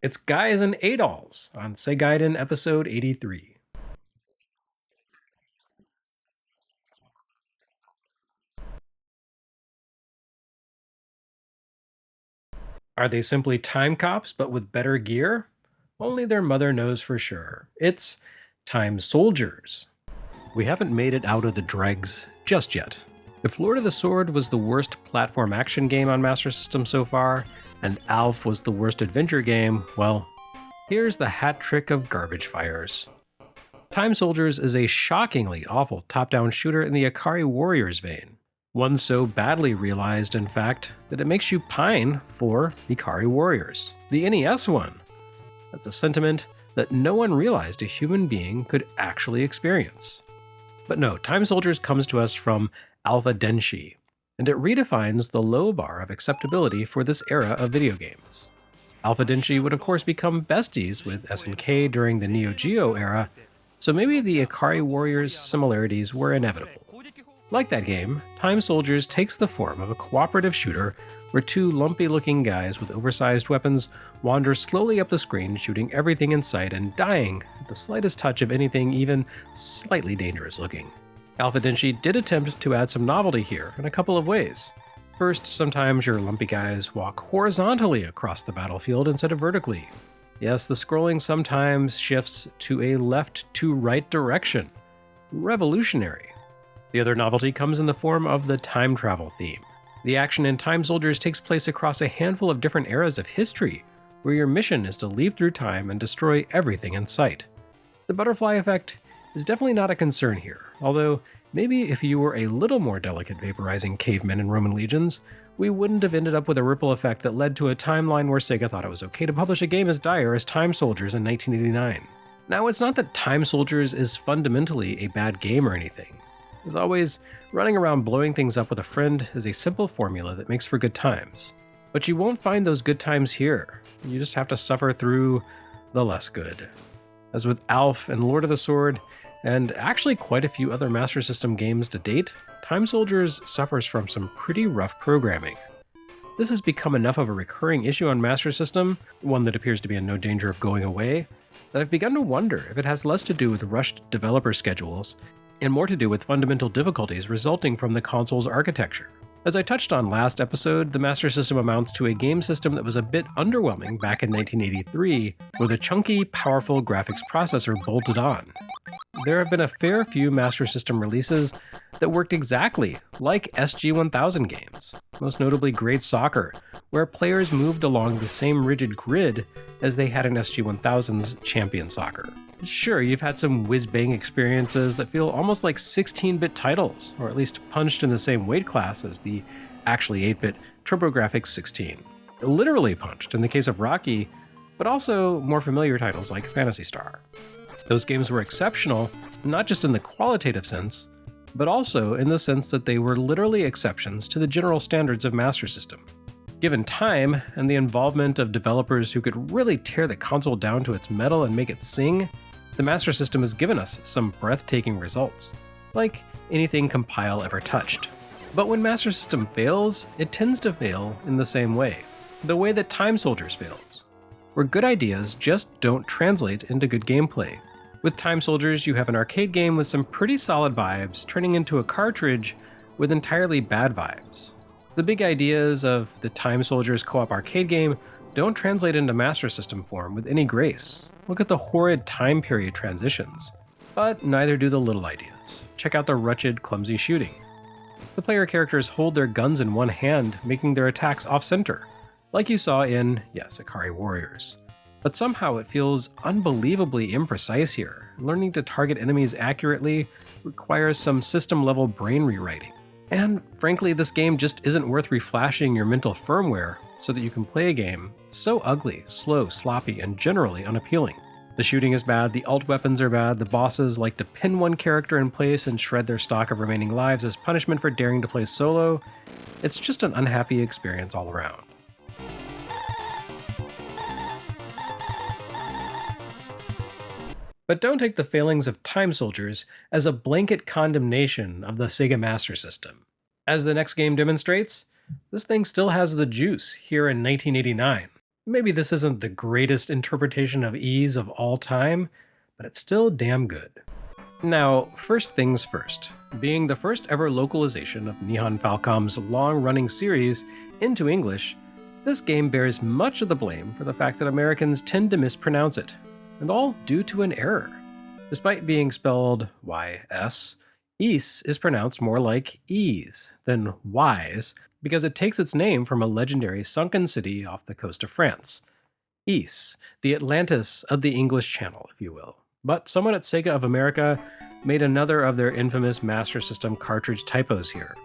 It's Guys and Adols on Segaiden episode 83. Are they simply time cops but with better gear? Only their mother knows for sure. It's Time Soldiers. We haven't made it out of the dregs just yet. If Lord of the Sword was the worst platform action game on Master System so far, and ALF was the worst adventure game, well, here's the hat trick of garbage fires. Time Soldiers is a shockingly awful top-down shooter in the Ikari Warriors vein. One so badly realized, in fact, that it makes you pine for Ikari Warriors, the NES one. That's a sentiment that no one realized a human being could actually experience. But no, Time Soldiers comes to us from Alpha Denshi, and it redefines the low bar of acceptability for this era of video games. Alpha Denshi would of course become besties with SNK during the Neo Geo era, so maybe the Ikari Warriors similarities were inevitable. Like that game, Time Soldiers takes the form of a cooperative shooter where two lumpy-looking guys with oversized weapons wander slowly up the screen, shooting everything in sight and dying at the slightest touch of anything even slightly dangerous looking. Alpha Denshi did attempt to add some novelty here in a couple of ways. First, sometimes your lumpy guys walk horizontally across the battlefield instead of vertically. Yes, the scrolling sometimes shifts to a left-to-right direction. Revolutionary. The other novelty comes in the form of the time travel theme. The action in Time Soldiers takes place across a handful of different eras of history, where your mission is to leap through time and destroy everything in sight. The butterfly effect is definitely not a concern here, although maybe if you were a little more delicate vaporizing cavemen and Roman legions, we wouldn't have ended up with a ripple effect that led to a timeline where Sega thought it was okay to publish a game as dire as Time Soldiers in 1989. Now, it's not that Time Soldiers is fundamentally a bad game or anything. As always, running around blowing things up with a friend is a simple formula that makes for good times. But you won't find those good times here. You just have to suffer through the less good. As with ALF and Lord of the Sword, and actually quite a few other Master System games to date, Time Soldiers suffers from some pretty rough programming. This has become enough of a recurring issue on Master System, one that appears to be in no danger of going away, that I've begun to wonder if it has less to do with rushed developer schedules and more to do with fundamental difficulties resulting from the console's architecture. As I touched on last episode, the Master System amounts to a game system that was a bit underwhelming back in 1983, with a chunky, powerful graphics processor bolted on. There have been a fair few Master System releases that worked exactly like SG-1000 games, most notably Great Soccer, where players moved along the same rigid grid as they had in SG-1000's Champion Soccer. Sure, you've had some whiz-bang experiences that feel almost like 16-bit titles, or at least punched in the same weight class as the actually 8-bit TurboGrafx 16. Literally punched in the case of Rocky, but also more familiar titles like Phantasy Star. Those games were exceptional, not just in the qualitative sense, but also in the sense that they were literally exceptions to the general standards of Master System. Given time and the involvement of developers who could really tear the console down to its metal and make it sing, the Master System has given us some breathtaking results, like anything Compile ever touched. But when Master System fails, it tends to fail in the same way that Time Soldiers fails, where good ideas just don't translate into good gameplay. With Time Soldiers, you have an arcade game with some pretty solid vibes turning into a cartridge with entirely bad vibes. The big ideas of the Time Soldiers co-op arcade game don't translate into Master System form with any grace. Look at the horrid time period transitions. But neither do the little ideas. Check out the wretched, clumsy shooting. The player characters hold their guns in one hand, making their attacks off-center, like you saw in, yes, Ikari Warriors. But somehow it feels unbelievably imprecise here. Learning to target enemies accurately requires some system-level brain rewriting. And frankly, this game just isn't worth reflashing your mental firmware so that you can play a game so ugly, slow, sloppy, and generally unappealing. The shooting is bad, the alt weapons are bad, the bosses like to pin one character in place and shred their stock of remaining lives as punishment for daring to play solo. It's just an unhappy experience all around. But don't take the failings of Time Soldiers as a blanket condemnation of the Sega Master System. As the next game demonstrates, this thing still has the juice here in 1989. Maybe this isn't the greatest interpretation of Ys of all time, but it's still damn good. Now, first things first. Being the first ever localization of Nihon Falcom's long-running series into English, this game bears much of the blame for the fact that Americans tend to mispronounce it, and all due to an error. Despite being spelled Y-S, Ys is pronounced more like Ease than Wise because it takes its name from a legendary sunken city off the coast of France. Ys, the Atlantis of the English Channel, if you will. But someone at Sega of America made another of their infamous Master System cartridge typos here.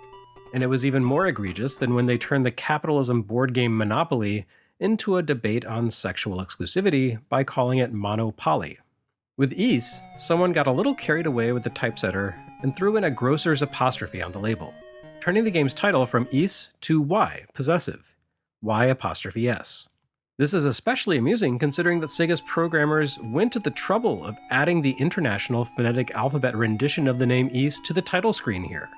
And it was even more egregious than when they turned the capitalism board game Monopoly into a debate on sexual exclusivity by calling it Monopoly. With Ys, someone got a little carried away with the typesetter and threw in a grocer's apostrophe on the label, turning the game's title from Ys to Y, possessive, Y''S. This is especially amusing considering that Sega's programmers went to the trouble of adding the international phonetic alphabet rendition of the name Ys to the title screen here.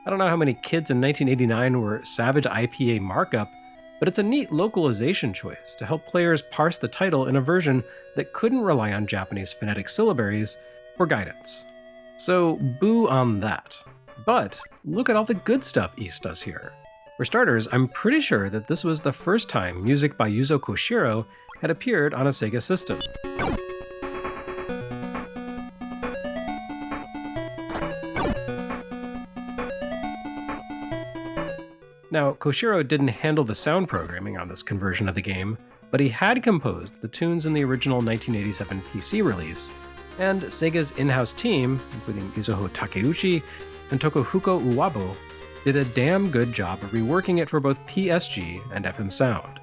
I don't know how many kids in 1989 were savage IPA markup, but it's a neat localization choice to help players parse the title in a version that couldn't rely on Japanese phonetic syllabaries for guidance. So boo on that. But look at all the good stuff Ys does here. For starters, I'm pretty sure that this was the first time music by Yuzo Koshiro had appeared on a Sega system. Now, Koshiro didn't handle the sound programming on this conversion of the game, but he had composed the tunes in the original 1987 PC release, and Sega's in-house team, including Yuzuho Takeuchi and Tokufuko Uwabo, did a damn good job of reworking it for both PSG and FM sound.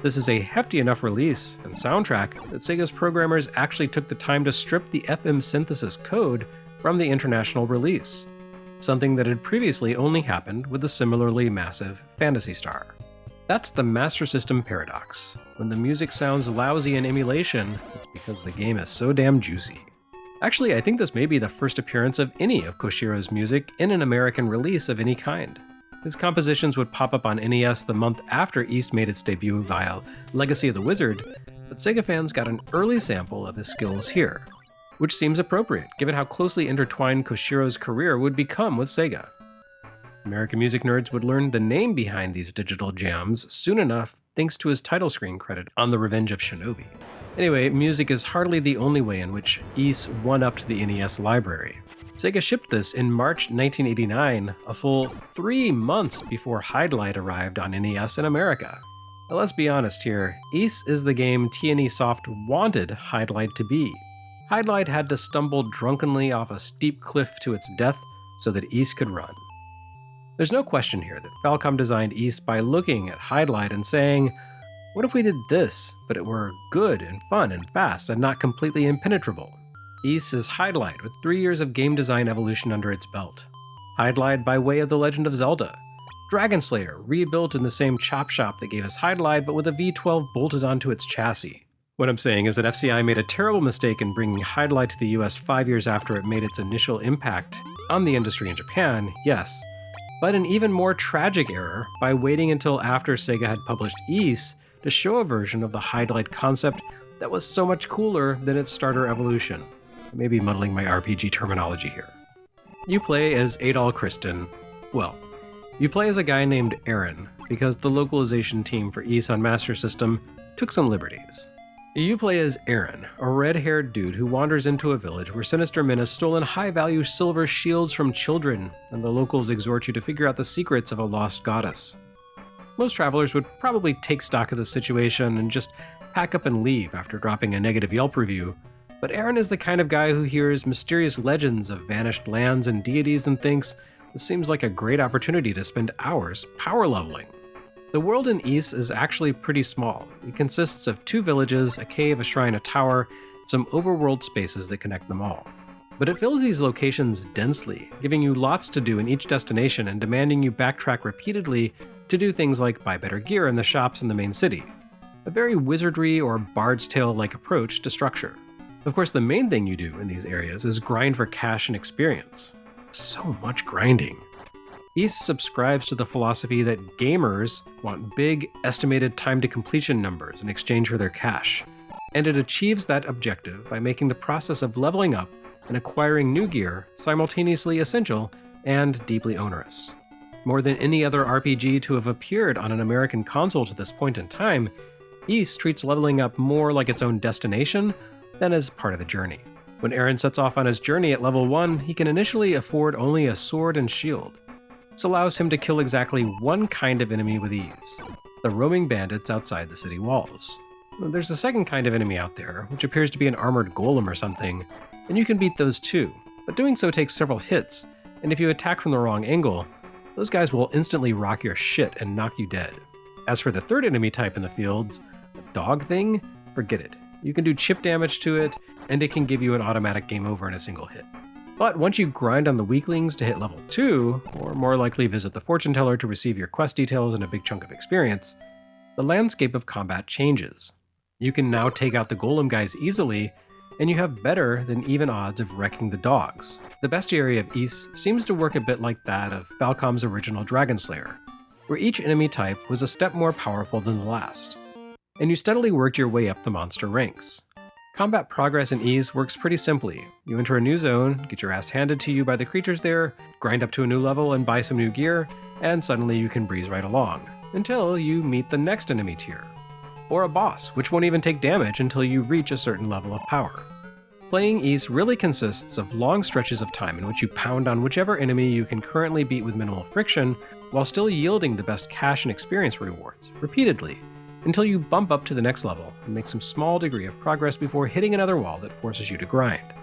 This is a hefty enough release and soundtrack that Sega's programmers actually took the time to strip the FM synthesis code from the international release, something that had previously only happened with the similarly massive Phantasy Star. That's the Master System paradox. When the music sounds lousy in emulation, it's because the game is so damn juicy. Actually, I think this may be the first appearance of any of Koshiro's music in an American release of any kind. His compositions would pop up on NES the month after Ys made its debut via Legacy of the Wizard, but Sega fans got an early sample of his skills here, which seems appropriate given how closely intertwined Koshiro's career would become with Sega. American music nerds would learn the name behind these digital jams soon enough thanks to his title screen credit on The Revenge of Shinobi. Anyway, music is hardly the only way in which Ys one-upped the NES library. Sega shipped this in March 1989, a full 3 months before Hydlite arrived on NES in America. Now let's be honest here, Ys is the game TNE Soft wanted Hydlite to be. Hydlite had to stumble drunkenly off a steep cliff to its death so that Ys could run. There's no question here that Falcom designed Ys by looking at Hydlite and saying, what if we did this, but it were good and fun and fast and not completely impenetrable? Ys is Hydlite with 3 years of game design evolution under its belt. Hydlite by way of The Legend of Zelda. Dragon Slayer, rebuilt in the same chop shop that gave us Hydlite but with a V12 bolted onto its chassis. What I'm saying is that FCI made a terrible mistake in bringing Hydlite to the US 5 years after it made its initial impact on the industry in Japan, yes, but an even more tragic error by waiting until after Sega had published Ys to show a version of the Hydlite concept that was so much cooler than its starter evolution. I may be muddling my RPG terminology here. You play as Adol Kristen. Well, you play as a guy named Aaron, because the localization team for Ys on Master System took some liberties. You play as Aaron, a red-haired dude who wanders into a village where sinister men have stolen high-value silver shields from children, and the locals exhort you to figure out the secrets of a lost goddess. Most travelers would probably take stock of the situation and just pack up and leave after dropping a negative Yelp review, but Aaron is the kind of guy who hears mysterious legends of vanished lands and deities and thinks this seems like a great opportunity to spend hours power leveling. The world in Ys is actually pretty small. It consists of 2 villages, a cave, a shrine, a tower, and some overworld spaces that connect them all. But it fills these locations densely, giving you lots to do in each destination and demanding you backtrack repeatedly to do things like buy better gear in the shops in the main city. A very wizardry or Bard's Tale-like approach to structure. Of course, the main thing you do in these areas is grind for cash and experience. So much grinding. Ys subscribes to the philosophy that gamers want big, estimated time to completion numbers in exchange for their cash, and it achieves that objective by making the process of leveling up and acquiring new gear simultaneously essential and deeply onerous. More than any other RPG to have appeared on an American console to this point in time, Ys treats leveling up more like its own destination than as part of the journey. When Aaron sets off on his journey at level 1, he can initially afford only a sword and shield. This allows him to kill exactly one kind of enemy with ease, the roaming bandits outside the city walls. There's a second kind of enemy out there, which appears to be an armored golem or something, and you can beat those too, but doing so takes several hits, and if you attack from the wrong angle, those guys will instantly rock your shit and knock you dead. As for the third enemy type in the fields, the dog thing, forget it. You can do chip damage to it, and it can give you an automatic game over in a single hit. But once you grind on the weaklings to hit level 2, or more likely visit the fortune teller to receive your quest details and a big chunk of experience, the landscape of combat changes. You can now take out the golem guys easily, and you have better than even odds of wrecking the dogs. The bestiary of Ys seems to work a bit like that of Falcom's original Dragon Slayer, where each enemy type was a step more powerful than the last, and you steadily worked your way up the monster ranks. Combat progress in Ys works pretty simply. You enter a new zone, get your ass handed to you by the creatures there, grind up to a new level and buy some new gear, and suddenly you can breeze right along, until you meet the next enemy tier. Or a boss, which won't even take damage until you reach a certain level of power. Playing Ys really consists of long stretches of time in which you pound on whichever enemy you can currently beat with minimal friction, while still yielding the best cash and experience rewards, repeatedly, until you bump up to the next level and make some small degree of progress before hitting another wall that forces you to grind.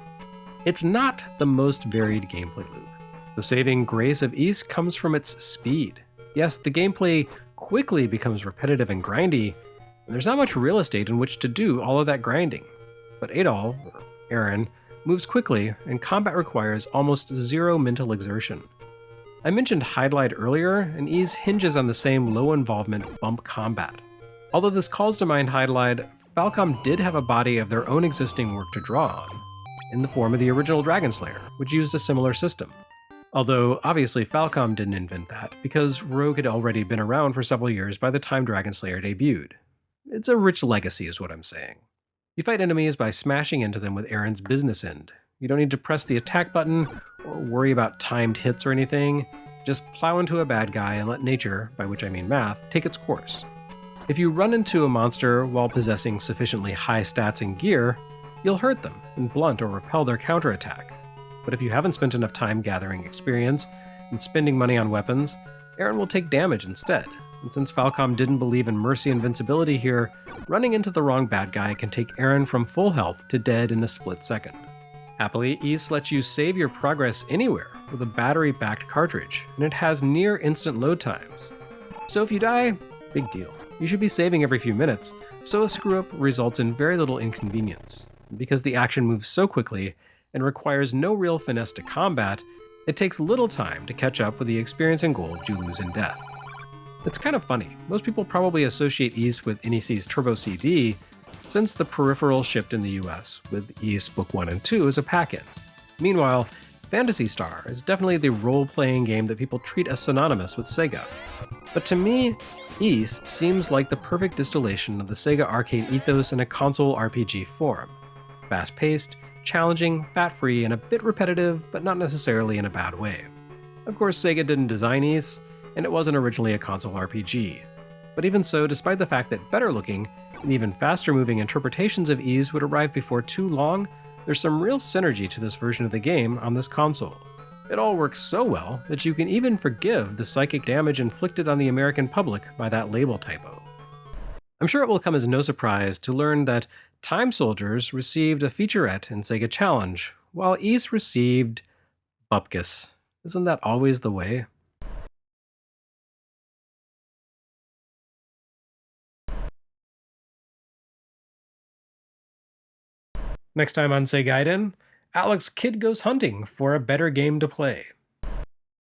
It's not the most varied gameplay loop. The saving grace of Ys comes from its speed. Yes, the gameplay quickly becomes repetitive and grindy, and there's not much real estate in which to do all of that grinding. But Adol, or Aaron, moves quickly, and combat requires almost zero mental exertion. I mentioned Hydlide earlier, and Ys hinges on the same low-involvement bump combat. Although this calls to mind Hydlide, Falcom did have a body of their own existing work to draw on, in the form of the original Dragon Slayer, which used a similar system. Although, obviously Falcom didn't invent that, because Rogue had already been around for several years by the time Dragon Slayer debuted. It's a rich legacy is what I'm saying. You fight enemies by smashing into them with Aaron's business end. You don't need to press the attack button, or worry about timed hits or anything. Just plow into a bad guy and let nature, by which I mean math, take its course. If you run into a monster while possessing sufficiently high stats and gear, you'll hurt them and blunt or repel their counterattack. But if you haven't spent enough time gathering experience and spending money on weapons, Aaron will take damage instead. And since Falcom didn't believe in mercy invincibility here, running into the wrong bad guy can take Aaron from full health to dead in a split second. Happily, Ys lets you save your progress anywhere with a battery-backed cartridge, and it has near instant load times. So if you die, big deal. You should be saving every few minutes, so a screw-up results in very little inconvenience. Because the action moves so quickly and requires no real finesse to combat, it takes little time to catch up with the experience and gold you lose in death. It's kind of funny. Most people probably associate Ys with NEC's Turbo CD, since the peripheral shipped in the US with Ys Book 1 and 2 as a pack-in. Meanwhile, Phantasy Star is definitely the role-playing game that people treat as synonymous with Sega. But to me, Ys seems like the perfect distillation of the Sega arcade ethos in a console RPG form. Fast-paced, challenging, fat-free, and a bit repetitive, but not necessarily in a bad way. Of course, Sega didn't design Ys, and it wasn't originally a console RPG. But even so, despite the fact that better-looking and even faster-moving interpretations of Ys would arrive before too long, there's some real synergy to this version of the game on this console. It all works so well that you can even forgive the psychic damage inflicted on the American public by that label typo. I'm sure it will come as no surprise to learn that Time Soldiers received a featureth in Sega Challenge, while Ys received Bupkis. Isn't that always the way? Next time on Segaiden, Alex Kidd goes hunting for a better game to play.